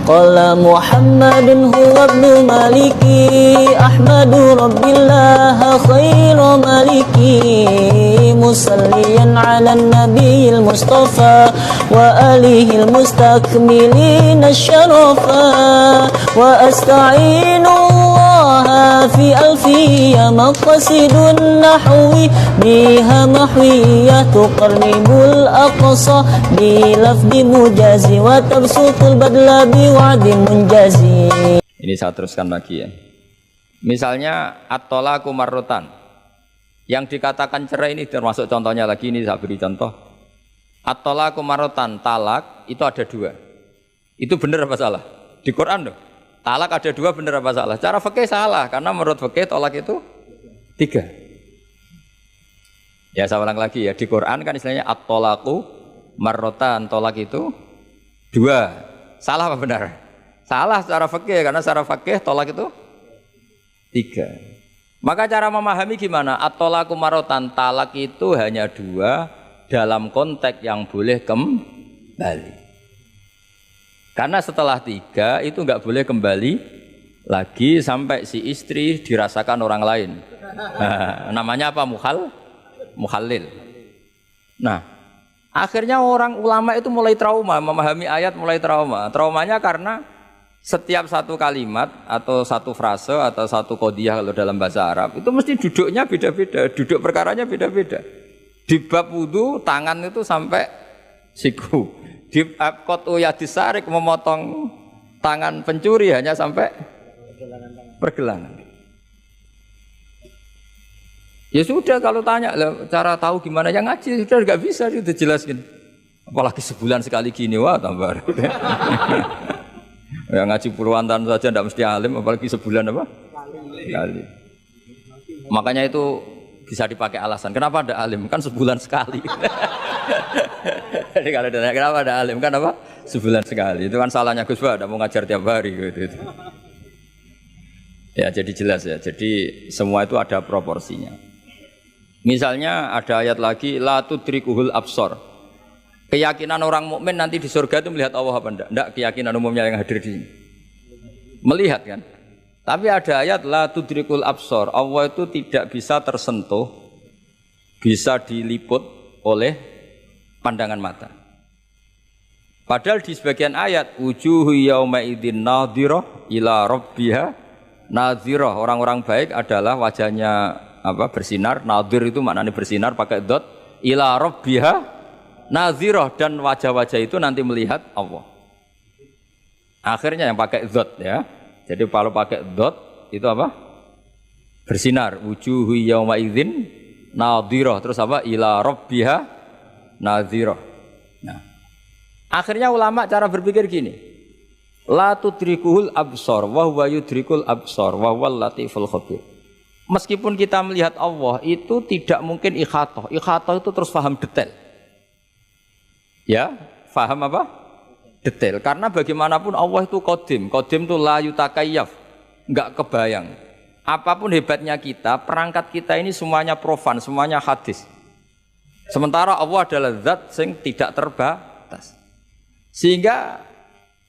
Qala Muhammadun huwa ibnu maliki Ahmadu rabbillah khairu maliki Musalliyan ala nabiyil mustafa Wa alihil mustakmilin asyarafa Wa asta'inu fi alfiyya maqasidun nahwi biha mahwiyah tuqarribul aqsa bi lafdi mujazi wa tabsutul badla bi wa'di munjazi. Ini saya teruskan lagi ya. Misalnya at-talaqu marratan. Yang dikatakan cerai ini termasuk contohnya lagi, ini saya beri contoh. At-talaqu marratan, talak itu ada dua. Itu benar apa salah? Di Quran loh. Talak ada dua, benar apa salah? Cara fikih salah, karena menurut fikih talak itu tiga. Ya saya ulang lagi ya, di Quran kan istilahnya at-talaqu marratan, talak itu dua. Salah apa benar? Salah secara fikih, karena secara fikih talak itu tiga. Maka cara memahami gimana? At-talaqu marratan, talak itu hanya dua dalam konteks yang boleh kembali. Karena setelah tiga itu nggak boleh kembali lagi sampai si istri dirasakan orang lain. Nah, namanya apa? Muhallil. Nah, akhirnya orang ulama itu mulai trauma, memahami ayat mulai trauma. Traumanya karena setiap satu kalimat atau satu frase atau satu qodiyah kalau dalam bahasa Arab itu mesti duduknya beda-beda, duduk perkaranya beda-beda. Di bab wudu tangan itu sampai siku. Di qat'u yadis sarik memotong tangan pencuri hanya sampai pergelangan. Ya sudah kalau tanya cara tahu gimana yang ngaji sudah nggak bisa itu jelaskan. Apalagi sebulan sekali gini wah tambah. Yang ngaji puluhan tahun saja tidak mesti alim apalagi sebulan apa? Sekali. Makanya itu bisa dipakai alasan. Kenapa ada alim? Kan sebulan sekali. Jadi kalau ditanya kenapa ada alim kan apa? Sebulan sekali. Itu kan salahnya Gus Ba, ada mau ngajar tiap hari gitu. Ya jadi jelas ya. Jadi semua itu ada proporsinya. Misalnya ada ayat lagi la tudrikuhul absar. Keyakinan orang mukmin nanti di surga itu melihat Allah apa enggak? Enggak, keyakinan umumnya yang hadir di sini. Melihat kan? Tapi ada ayat la tudrikul absar. Allah itu tidak bisa tersentuh, bisa diliput oleh pandangan mata. Padahal di sebagian ayat wujuhu yauma idzin nadhirah ila rabbiha nadhirah. Orang-orang baik adalah wajahnya apa? Bersinar. Nadhir itu maknanya bersinar pakai dot. Ila rabbiha nadhirah, dan wajah-wajah itu nanti melihat Allah. Akhirnya yang pakai dot ya. Jadi kalau pakai dot itu apa? Bersinar. Wujuhu yauma idzin nadhirah. Terus apa? Ila rabbiha nadhirah. Nah, akhirnya ulama cara berpikir gini. La tudrikuhul absar wa huwa yudrikul absar wa huwal latiful khabir. Meskipun kita melihat Allah itu tidak mungkin ikhatah. Ikhatah itu terus paham detail. Ya, paham apa? Detail. Karena bagaimanapun Allah itu qadim. Qadim itu la yutakayyaf. Enggak kebayang. Apapun hebatnya kita, perangkat kita ini semuanya profan, semuanya hadis. Sementara Allah adalah zat yang tidak terbatas. Sehingga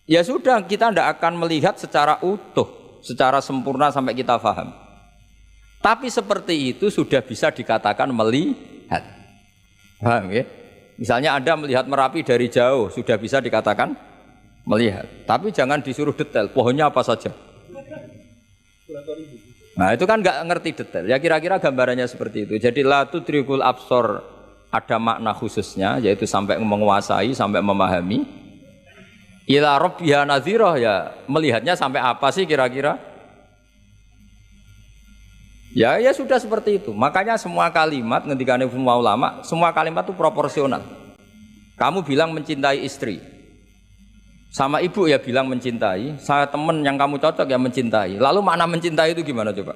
ya sudah kita tidak akan melihat secara utuh, secara sempurna sampai kita paham. Tapi seperti itu sudah bisa dikatakan melihat. Paham ya? Misalnya Anda melihat Merapi dari jauh sudah bisa dikatakan melihat. Tapi jangan disuruh detail, pohonnya apa saja. Nah itu kan nggak ngerti detail. Ya kira-kira gambarannya seperti itu. Jadi la tudrikul absar ada makna khususnya, yaitu sampai menguasai, sampai memahami. Ila rabbiha nadhirah, ya melihatnya sampai apa sih kira-kira? Ya sudah seperti itu. Makanya semua kalimat ngendikane semua ulama, semua kalimat itu proporsional. Kamu bilang mencintai istri, sama ibu ya bilang mencintai, saya teman yang kamu cocok ya mencintai. Lalu makna mencintai itu gimana coba?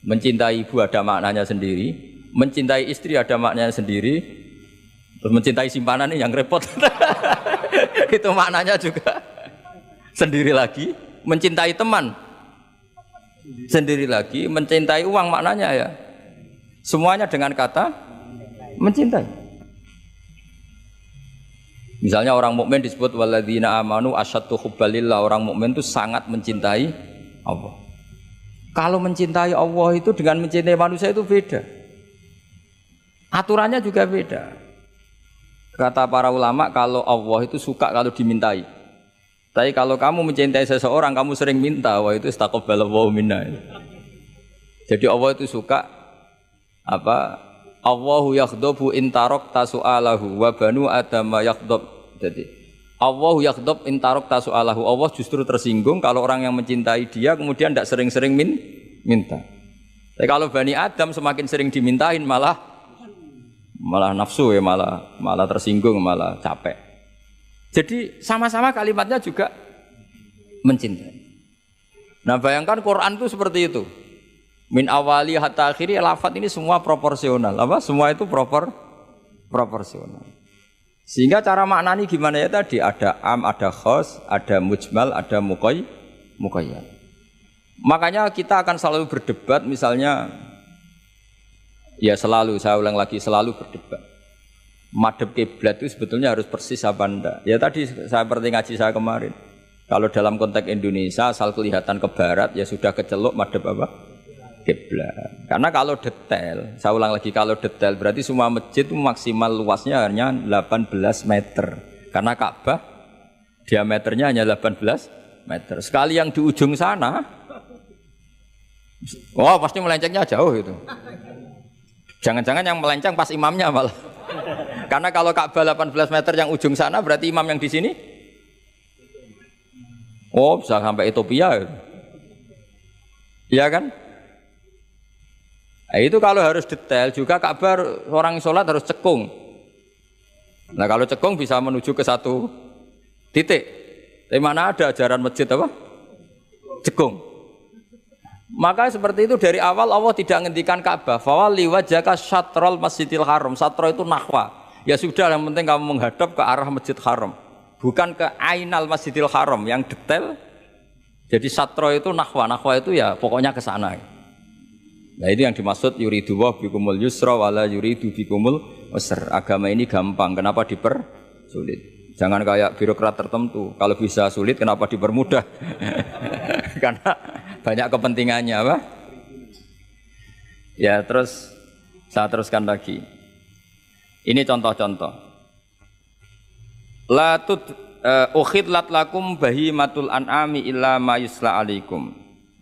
Mencintai ibu ada maknanya sendiri. Mencintai istri ada maknanya sendiri. Terus mencintai simpanan ini yang repot. Itu maknanya juga sendiri lagi. Mencintai teman sendiri lagi. Mencintai uang maknanya ya semuanya dengan kata mencintai. Misalnya orang mukmin disebut walladzina amanu asyaddu hubbalillah, orang mukmin itu sangat mencintai Allah. Kalau mencintai Allah itu dengan mencintai manusia itu beda. Aturannya juga beda. Kata para ulama kalau Allah itu suka kalau dimintai. Tapi kalau kamu mencintai seseorang kamu sering minta, wah itu istaqballahu minna. Jadi Allah itu suka apa? Allahu yaghdabu in tarakta su'alahu wa banu adama yaghdab. Jadi Allahu yaghdabu in tarakta su'alahu. Allah justru tersinggung kalau orang yang mencintai dia kemudian tidak sering-sering minta. Tapi kalau Bani Adam semakin sering dimintain malah nafsu ya, malah tersinggung, malah capek. Jadi sama-sama kalimatnya juga mencintai. Nah, bayangkan Quran itu seperti itu. Min awali hatta akhiri, lafaz ini semua proporsional. Apa? Semua itu proporsional. Sehingga cara maknani gimana ya tadi? Ada am, ada khos, ada mujmal, ada muqayyad. Makanya kita akan selalu berdebat, misalnya ya selalu, saya ulang lagi, selalu berdebat. Madhab kiblat itu sebetulnya harus persis apa enggak? Ya tadi saya seperti ngaji saya kemarin. Kalau dalam konteks Indonesia asal kelihatan ke barat ya sudah kecelok madhab apa? Kiblat. Karena kalau detail, saya ulang lagi, kalau detail berarti semua masjid itu maksimal luasnya hanya 18 meter. Karena Ka'bah diameternya hanya 18 meter. Sekali yang di ujung sana, wah pasti melencengnya jauh itu. Jangan-jangan yang melenceng pas imamnya malah. Karena kalau Ka'bah 18 meter yang ujung sana berarti imam yang di sini, oh bisa sampai Ethiopia. Iya kan? Nah, itu kalau harus detail juga Ka'bah orang sholat harus cekung. Nah kalau cekung bisa menuju ke satu titik. Tapi mana ada ajaran masjid apa? Cekung. Maka seperti itu dari awal Allah tidak menghentikan Ka'bah. Fawalli wajhaka syatrul masjidil haram. Satro itu nahwa. Ya sudah, yang penting kamu menghadap ke arah masjid haram. Bukan ke ainal masjidil haram yang detail. Jadi satro itu nahwa. Nahwa itu ya pokoknya ke sana. Nah itu yang dimaksud yuridu wa bikumul yusra wala yuridu bikumul usra. Agama ini gampang, kenapa dipersulit? Jangan kayak birokrat tertentu, kalau bisa sulit kenapa dipermudah? Karena banyak kepentingannya apa? Ya terus saya teruskan lagi. Ini contoh-contoh. La tut ukhidlat lakum bahimatul an'ami illa ma yusla alaikum.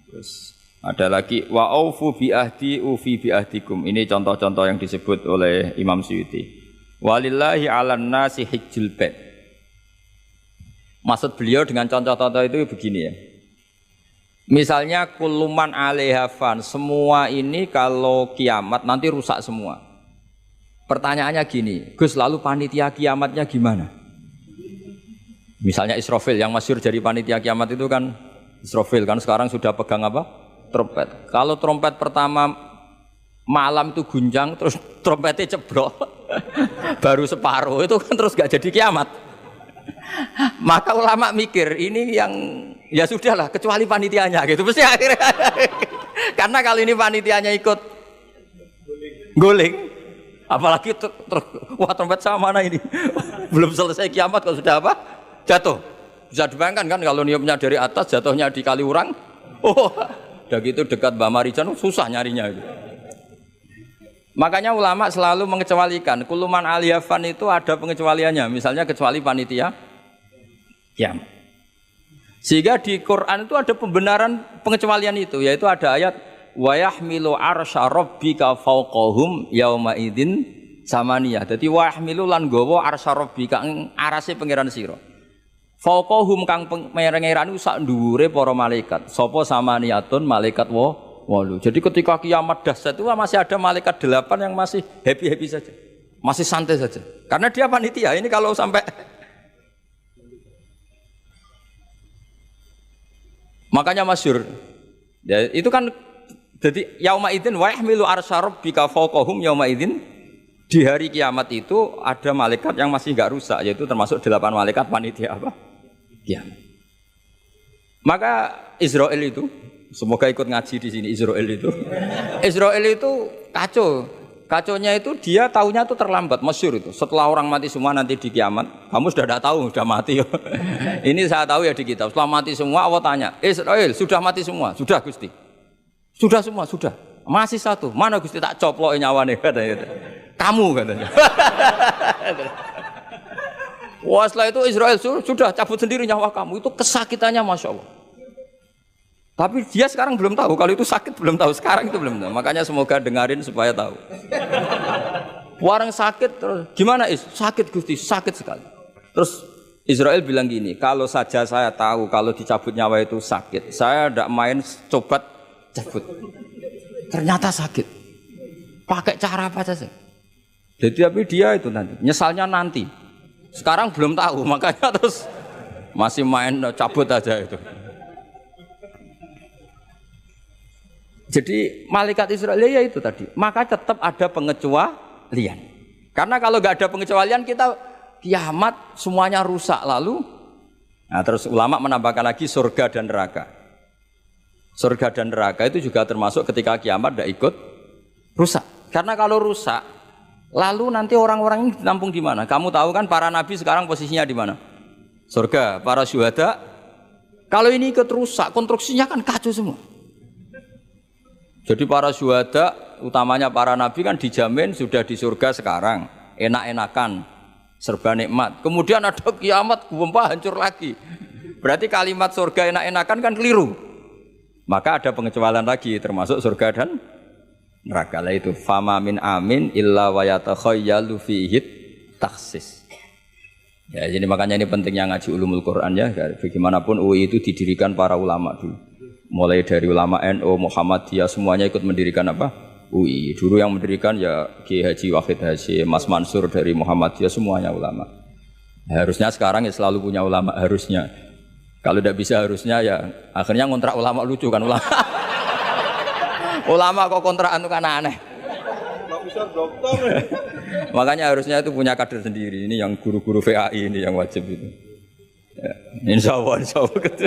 Terus ada lagi wa aufu bi ahdi ufi bi ahdikum. Ini contoh-contoh yang disebut oleh Imam Suyuti. Walillahi 'alan nasi hijjul bait. Maksud beliau dengan contoh-contoh itu begini ya. Misalnya kuluman 'alaiha fan, semua ini kalau kiamat nanti rusak semua. Pertanyaannya gini, Gus, lalu panitia kiamatnya gimana? Misalnya Israfil yang masyhur jadi panitia kiamat itu kan Israfil kan sekarang sudah pegang apa? Trompet. Kalau trompet pertama malam itu gunjang terus trompetnya ceblok baru separuh itu kan terus gak jadi kiamat. Maka ulama mikir ini yang ya sudahlah kecuali panitianya gitu mesti akhirnya. Karena kalau ini panitianya ikut guling apalagi wah trompet sama mana ini belum selesai kiamat kalau sudah apa jatuh. Bisa dibayangkan kan kalau niupnya dari atas jatuhnya di Kaliurang. Oh udah gitu dekat Mbak Marijan susah nyarinya itu. Makanya ulama selalu mengecualikan kuluman aliyafan itu ada pengecualiannya. Misalnya kecuali panitia kiamat. Sehingga di Quran itu ada pembenaran pengecualian itu, yaitu ada ayat wa yahmilu arsya rabbika fawqahum yauma idzin samaniyah. Dadi wa yahmilu lan gawa arsya rabbika arase pangeran sira. Fauqahum kang pangeran sak dhuwure para malaikat. Sapa samaniyatun malaikat 8. Jadi ketika kiamat dahsyat itu masih ada malaikat 8 yang masih happy-happy saja. Masih santai saja. Karena dia panitia. Ini kalau sampai makanya masyhur. Ya, itu kan jadi yauma idzin wa yahmilu arsya rabbika fauqahum yauma idzin. Di hari kiamat itu ada malaikat yang masih enggak rusak, yaitu termasuk 8 malaikat panitia apa? Kiamat. Maka Israel itu, semoga ikut ngaji di sini Israel itu. Israel itu kacau. Kacaunya itu dia tahunya itu terlambat, masyhur itu. Setelah orang mati semua nanti di kiamat, kamu sudah tidak tahu, sudah mati. Ini saya tahu ya di kitab. Setelah mati semua, Allah tanya, Israel sudah mati semua? Sudah Gusti. Sudah semua, sudah. Masih satu. Mana Gusti tak coplokin nyawane katanya. Kamu katanya. Wah setelah itu Israel sudah cabut sendiri nyawa kamu. Itu kesakitannya Masya Allah. Tapi dia sekarang belum tahu, kalau itu sakit belum tahu, sekarang itu belum tahu. Makanya semoga dengarin supaya tahu. Warang sakit terus, gimana sakit Gusti, sakit sekali. Terus Israel bilang gini, kalau saja saya tahu kalau dicabut nyawa itu sakit, saya tidak main coba cabut. Ternyata sakit. Pakai cara apa saja. Jadi tapi dia itu nanti, nyesalnya nanti. Sekarang belum tahu, makanya terus masih main cabut aja itu. Jadi malaikat Israel ya itu tadi, maka tetap ada pengecualian. Karena kalau nggak ada pengecualian kita kiamat semuanya rusak lalu. Nah terus ulama menambahkan lagi surga dan neraka. Surga dan neraka itu juga termasuk ketika kiamat tidak ikut rusak. Karena kalau rusak, lalu nanti orang-orang ini ditampung di mana? Kamu tahu kan para nabi sekarang posisinya di mana? Surga, para syuhada. Kalau ini ikut rusak, konstruksinya kan kacau semua. Jadi para syuhada, utamanya para nabi kan dijamin sudah di surga sekarang, enak-enakan, serba nikmat. Kemudian ada kiamat, gempa hancur lagi. Berarti kalimat surga enak-enakan kan keliru. Maka ada pengecualian lagi, termasuk surga dan neraka. Lah itu fama min amin illa wa yatakhayyalu fihi taksis. Ya, jadi makanya ini pentingnya ngaji ulumul Quran ya. Bagaimanapun UI itu didirikan para ulama dulu. Mulai dari ulama NU, Muhammadiyah semuanya ikut mendirikan apa? UI. Dulu yang mendirikan ya Ki Haji Wahid Hasyim, Mas Mansur dari Muhammadiyah semuanya ulama. Harusnya sekarang ya selalu punya ulama harusnya. Kalau tidak bisa harusnya ya akhirnya ngontrak ulama lucu kan ulama. Ulama kok kontrakan itu kan aneh. Makanya harusnya itu punya kader sendiri. Ini yang guru-guru VAI ini yang wajib itu. Ya, insya Allah gitu.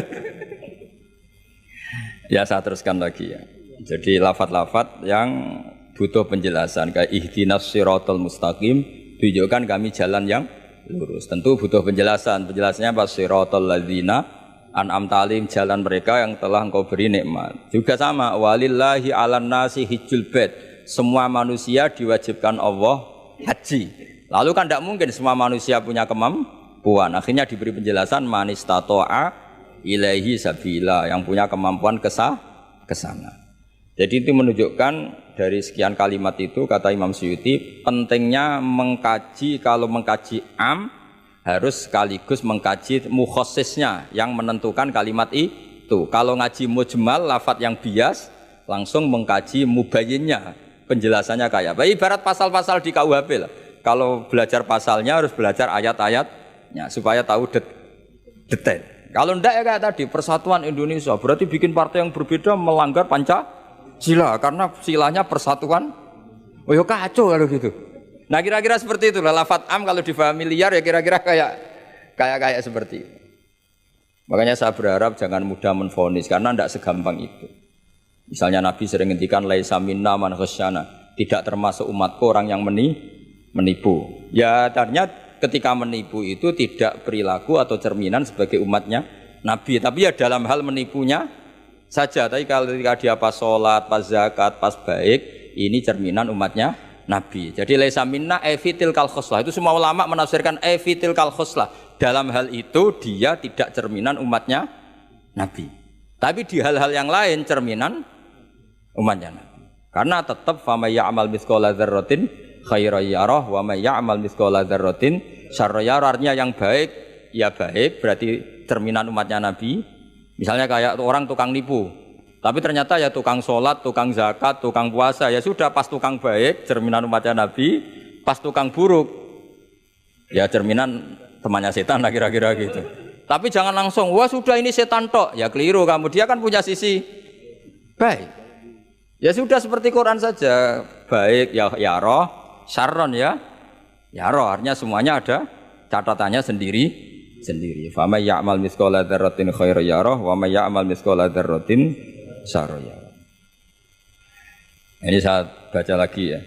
Ya saya teruskan lagi ya. Jadi lafadz-lafadz yang butuh penjelasan kayak ihdinas siratal mustaqim, tunjukkan kami jalan yang lurus. Tentu butuh penjelasan. Penjelasannya apa? Siratal ladzina an'amta 'alaihim, jalan mereka yang telah Engkau beri nikmat. Juga sama walillahi 'alan nasi hijjul bait. Semua manusia diwajibkan Allah haji. Lalu kan tidak mungkin semua manusia punya kemampuan. Akhirnya diberi penjelasan man istata'a ilaihi sabila, yang punya kemampuan ke sana. Jadi itu menunjukkan dari sekian kalimat itu kata Imam Suyuti pentingnya mengkaji, kalau mengkaji am harus sekaligus mengkaji mukhassisnya yang menentukan kalimat itu. Kalau ngaji mujmal lafadz yang bias langsung mengkaji mubayyinnya, penjelasannya kayak apa. Ibarat pasal-pasal di KUHP lah. Kalau belajar pasalnya harus belajar ayat-ayatnya supaya tahu detail. Kalau ndak ya kayak tadi persatuan Indonesia berarti bikin partai yang berbeda melanggar Pancasila karena silanya persatuan. Oh ya kacau kalau gitu. Nah kira-kira seperti itu lah lafadz am kalau difahami liar ya kira-kira kayak seperti itu. Makanya saya berharap jangan mudah menvonis karena ndak segampang itu. Misalnya Nabi sering ngendikan laisa minna man khasyana, tidak termasuk umatku orang yang menipu. Ya ternyata ketika menipu itu tidak perilaku atau cerminan sebagai umatnya Nabi, tapi ya dalam hal menipunya saja. Tapi kalau ketika dia pas sholat, pas zakat, pas baik, ini cerminan umatnya Nabi. Jadi laisa minna evitil kal khoslah. Itu semua ulama menafsirkan evitil kal khoslah. Dalam hal itu dia tidak cerminan umatnya Nabi. Tapi di hal-hal yang lain cerminan umatnya Nabi. Karena tetap fama ya'mal mithqala dzarratin khairan yarah wa may ya'mal mithqala dzarratin syarran yarah. Artinya yang baik ya baik berarti cerminan umatnya Nabi. Misalnya kayak orang tukang nipu, tapi ternyata ya tukang sholat, tukang zakat, tukang puasa, ya sudah pas tukang baik cerminan umatnya Nabi, pas tukang buruk ya cerminan temannya setan lah kira-kira gitu. Tapi jangan langsung wah sudah ini setan tok, ya keliru kamu, dia kan punya sisi baik. Ya sudah seperti Quran saja, baik ya roh, syarron ya roh, artinya semuanya ada catatannya sendiri. Fa may ya'mal mithqala dzarratin khairan yarah wa may ya'mal mithqala dzarratin syarran yarah. Ini saya baca lagi ya.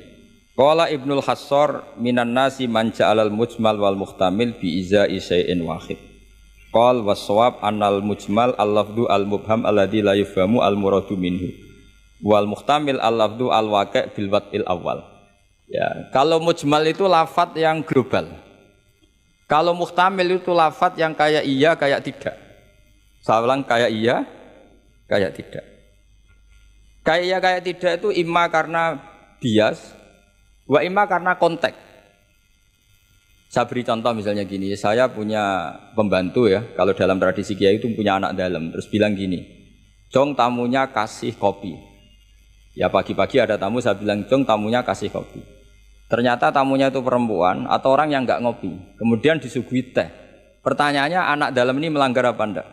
Qala Ibnul Hassar minan nasi man ja'alal mujmal wal muhtamil bi izai syai'in wahid. Qal was-shawab annal mujmal al-lafdhu al-mubham alladzi la yufhamu al-muradu minhu. Wal muhtamil al-lafdhu al-waqi' bil wad'il awal. Ya, kalau mujmal itu lafadz yang global. Kalau muhtamil itu lafadz yang kayak iya kayak tidak. Saya ulang, kayak iya kayak tidak. Kayak iya kayak tidak itu imma karena bias, wa imma karena konteks. Saya beri contoh misalnya gini, saya punya pembantu ya, kalau dalam tradisi kiai itu punya anak dalam, terus bilang gini, "Jong tamunya kasih kopi." Ya pagi-pagi ada tamu, saya bilang, "Jong tamunya kasih kopi." Ternyata tamunya itu perempuan atau orang yang enggak ngopi, kemudian disuguhi teh. Pertanyaannya, anak dalam ini melanggar apa enggak?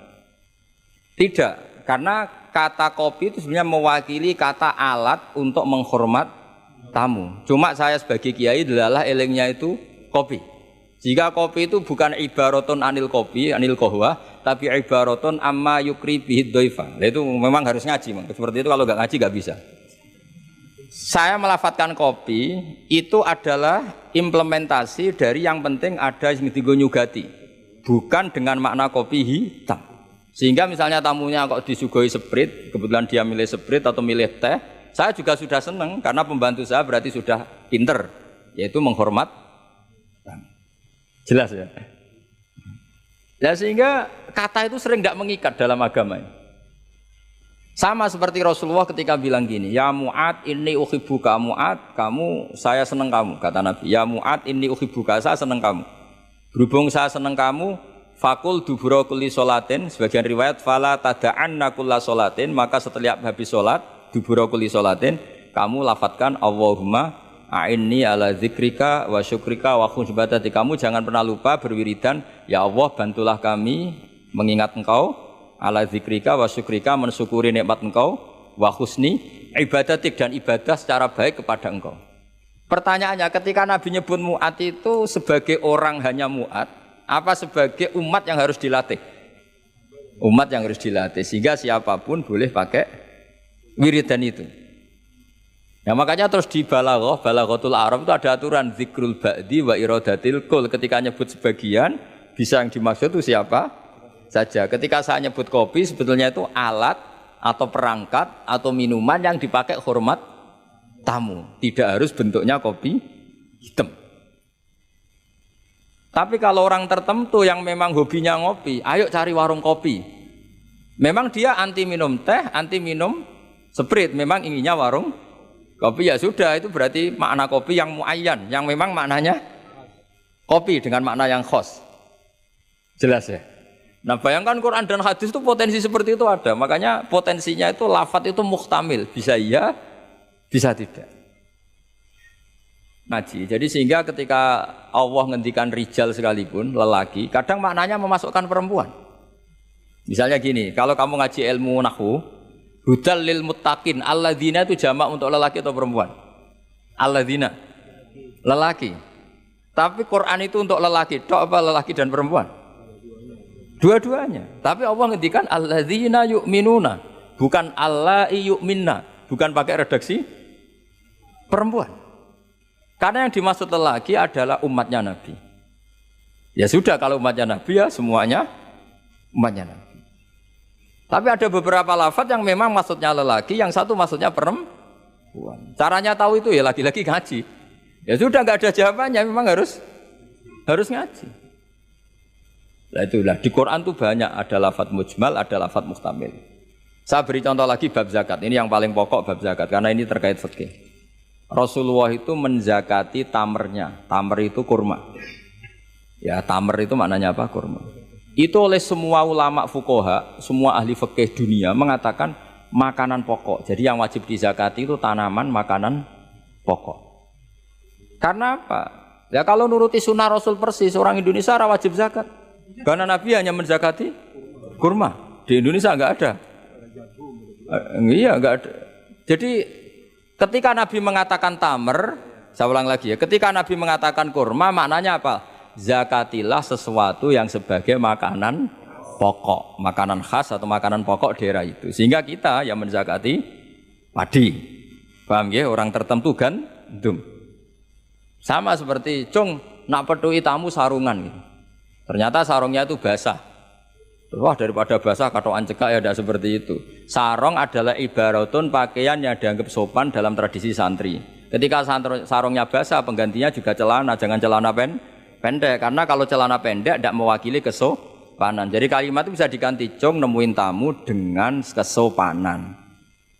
Tidak, karena kata kopi itu sebenarnya mewakili kata alat untuk menghormat tamu. Cuma saya sebagai kiai adalah elengnya itu kopi. Jika kopi itu bukan ibaratun anil kopi, anil kohwa, tapi ibaratun amma yukri bihid doifa. Itu memang harus ngaji. Seperti itu kalau nggak ngaji nggak bisa. Saya melafatkan kopi itu adalah implementasi dari yang penting ada yang nyugati, bukan dengan makna kopi hitam. Sehingga misalnya tamunya kok disuguhi sprit, kebetulan dia milih sprit atau milih teh, saya juga sudah senang karena pembantu saya berarti sudah pinter, yaitu menghormat. Jelas ya. Ya sehingga kata itu sering tidak mengikat dalam agama ini. Sama seperti Rasulullah ketika bilang gini, "Ya Mu'ad inni uhibbuka Mu'ad, kamu saya senang kamu," kata Nabi. "Ya Mu'ad inni uhibbuka, saya senang kamu." Berhubung saya senang kamu, fakul dubura kulli sholatin, sebagian riwayat fala tada'anna kulla sholatin, maka setelah habis sholat dubura kulli sholatin, kamu lafadzkan Allahumma a'inni ala zikrika wa syukrika wa husni ibadati. Kamu jangan pernah lupa berwiridan, ya Allah bantulah kami mengingat Engkau, ala zikrika wa syukrika, mensyukuri nikmat Engkau, wa husni ibadatik, dan ibadah secara baik kepada Engkau. Pertanyaannya, ketika Nabi nyebut Mu'ad itu sebagai orang hanya Mu'ad, apa sebagai umat yang harus dilatih? Umat yang harus dilatih, sehingga siapapun boleh pakai wiridan itu. Ya makanya terus di balaghatul Arab itu ada aturan zikrul ba'di wa iradatil kul. Ketika nyebut sebagian, bisa yang dimaksud itu siapa saja. Ketika saya nyebut kopi, sebetulnya itu alat atau perangkat atau minuman yang dipakai hormat tamu. Tidak harus bentuknya kopi hitam. Tapi kalau orang tertentu yang memang hobinya ngopi, ayo cari warung kopi. Memang dia anti minum teh, anti minum sprit, memang inginnya warung kopi, ya sudah, itu berarti makna kopi yang muayyan, yang memang maknanya kopi dengan makna yang khos. Jelas ya? Nah bayangkan Quran dan hadis itu potensi seperti itu ada. Makanya potensinya itu lafadz itu muhtamil, bisa iya, bisa tidak. Ngaji. Jadi sehingga ketika Allah ngendikan rijal sekalipun, lelaki, kadang maknanya memasukkan perempuan. Misalnya gini, kalau kamu ngaji ilmu nahwu, hudal lil muttaqin, alladzina itu jamak untuk lelaki atau perempuan? Alladzina, lelaki. Tapi Quran itu untuk lelaki, tok apa lelaki dan perempuan? Dua-duanya. Tapi Allah ngendikan alladzina yu'minuna, bukan allai yu'minna, bukan pakai redaksi perempuan. Karena yang dimaksud lelaki adalah umatnya Nabi. Ya sudah, kalau umatnya Nabi ya semuanya umatnya Nabi. Tapi ada beberapa lafadz yang memang maksudnya lelaki, yang satu maksudnya perempuan. Caranya tahu itu ya lagi-lagi ngaji. Ya sudah, nggak ada jawabannya, memang harus ngaji. Nah itulah di Quran tuh banyak ada lafadz mujmal, ada lafadz muhtamil. Saya beri contoh lagi bab zakat. Ini yang paling pokok bab zakat karena ini terkait fikih. Rasulullah itu menzakati tamernya. Tamer itu kurma. Ya tamer itu maknanya apa? Kurma. Itu oleh semua ulama fuqaha, semua ahli fikih dunia mengatakan makanan pokok. Jadi yang wajib dizakati itu tanaman, makanan pokok. Karena apa? Ya kalau nuruti sunnah Rasul persis, orang Indonesia wajib zakat. Karena Nabi hanya menzakati kurma. Di Indonesia enggak ada. Iya, enggak ada. Jadi ketika Nabi mengatakan tamer, saya ulang lagi ya, ketika Nabi mengatakan kurma, maknanya apa? Zakatilah sesuatu yang sebagai makanan pokok, makanan khas atau makanan pokok daerah itu. Sehingga kita yang menzakati padi. Paham ya? Orang tertentu gandum. Sama seperti cung nak petui tamu sarungan gitu. Ternyata sarungnya itu basah. Wah, daripada basah katokan cekak ya tidak seperti itu. Sarung adalah ibaratun pakaian yang dianggap sopan dalam tradisi santri. Ketika sarungnya basah, penggantinya juga celana, jangan celana pendek. Karena kalau celana pendek tidak mewakili kesopanan. Jadi kalimat itu bisa diganti cung nemuin tamu dengan kesopanan.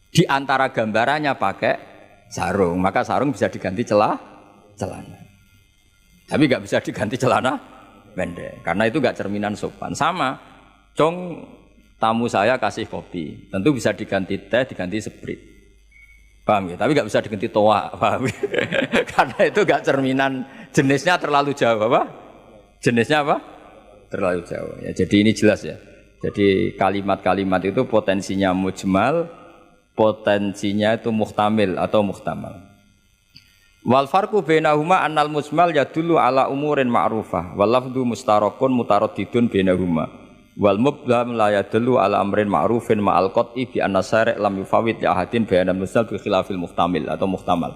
Di antara gambarannya pakai sarung, maka sarung bisa diganti celana. Tapi nggak bisa diganti celana pendek, karena itu nggak cerminan sopan. Sama, cung tamu saya kasih kopi, tentu bisa diganti teh, diganti sprit, paham ya? Tapi nggak bisa diganti toa, paham ya? Karena itu nggak cerminan, jenisnya terlalu jauh, apa? Jenisnya apa? Terlalu jauh. Ya, jadi ini jelas ya. Jadi kalimat-kalimat itu potensinya mujmal, potensinya itu muhtamil atau muhtamal. Wal farqu bainahuma annal mujmal yadullu ala umurin ma'rufah wal lafdhu mustarakun mutaraddidun bainahuma wal mubham la yadullu ala amrin ma'rufin ma'al qat'i bi anna syari' lam yufawwid li ahadin bayanan mujmal bi khilafil muhtamil atau muhtamal.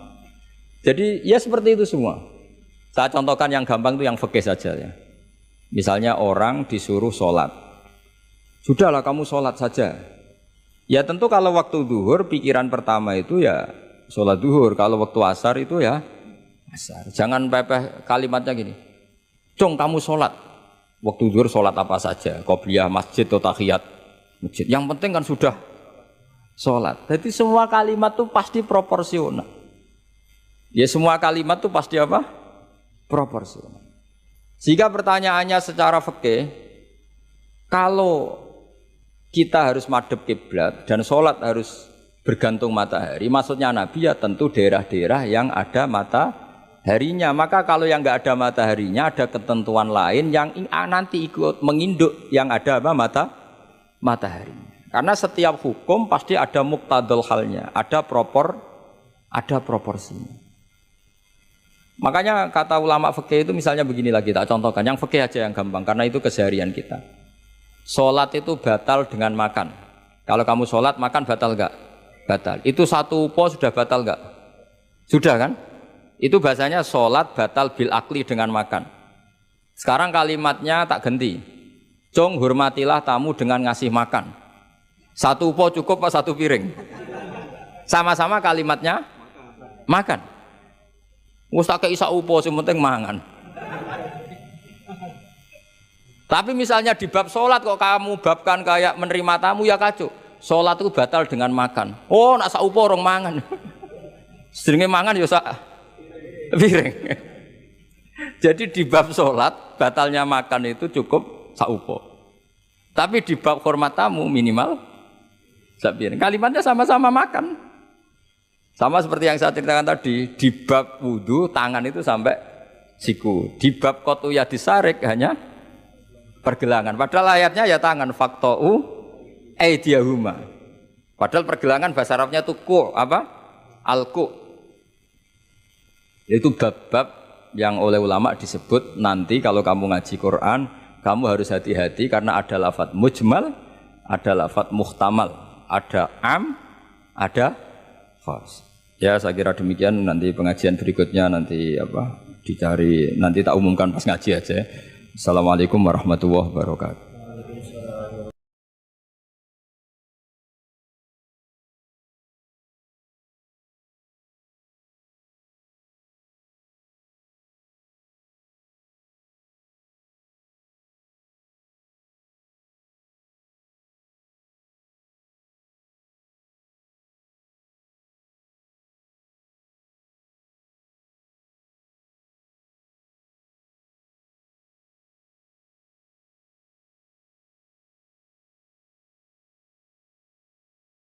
Jadi ya seperti itu semua. Saya contohkan yang gampang itu yang fikih saja ya. Misalnya orang disuruh sholat, sudahlah kamu sholat saja. Ya tentu kalau waktu zuhur pikiran pertama itu ya sholat zuhur, kalau waktu asar itu ya asar. Jangan pepeh kalimatnya gini, cung kamu sholat, waktu zuhur sholat apa saja, qobliyah masjid atau tahiyat masjid, yang penting kan sudah sholat. Jadi semua kalimat itu pasti proporsional. Ya semua kalimat itu pasti apa? Proporsional. Jika pertanyaannya secara fikih, kalau kita harus madhep kiblat dan sholat harus bergantung matahari, maksudnya Nabi ya tentu daerah-daerah yang ada mataharinya. Maka kalau yang nggak ada mataharinya, ada ketentuan lain yang nanti ikut menginduk yang ada apa mataharinya. Karena setiap hukum pasti ada muqtadul halnya, ada proporsinya. Makanya kata ulama fikih itu misalnya begini lagi, tak contohkan yang fikih aja yang gampang, karena itu keseharian kita. Sholat itu batal dengan makan. Kalau kamu sholat makan batal enggak? Batal. Itu satu upo sudah batal enggak? Sudah kan? Itu bahasanya sholat batal bil akli dengan makan. Sekarang kalimatnya tak ganti. Cung hormatilah tamu dengan ngasih makan. Satu upo cukup apa satu piring? Sama-sama kalimatnya makan. Wis tak kei sak upo sing penting mangan. Tapi misalnya di bab sholat kok kamu babkan kayak menerima tamu ya kacau. Sholat itu batal dengan makan. Oh nak sak upo orang mangan. Sedenge mangan ya sak piring. Jadi di bab sholat batalnya makan itu cukup sak upo. Tapi di bab hormat tamu minimal sak piring. Kalimatnya sama-sama makan. Sama seperti yang saya ceritakan tadi, di bab wudu tangan itu sampai siku. Di bab kotu ya disarik hanya pergelangan. Padahal ayatnya ya tangan faktou aidiyahuma. Padahal pergelangan bahasa Arabnya itu ku apa? Al-ku. Itu bab-bab yang oleh ulama disebut nanti kalau kamu ngaji Quran, kamu harus hati-hati karena ada lafadz mujmal, ada lafadz muhtamal, ada am, ada khas. Ya saya kira demikian, nanti pengajian berikutnya nanti apa dicari, nanti tak umumkan pas ngaji aja. Assalamualaikum warahmatullahi wabarakatuh.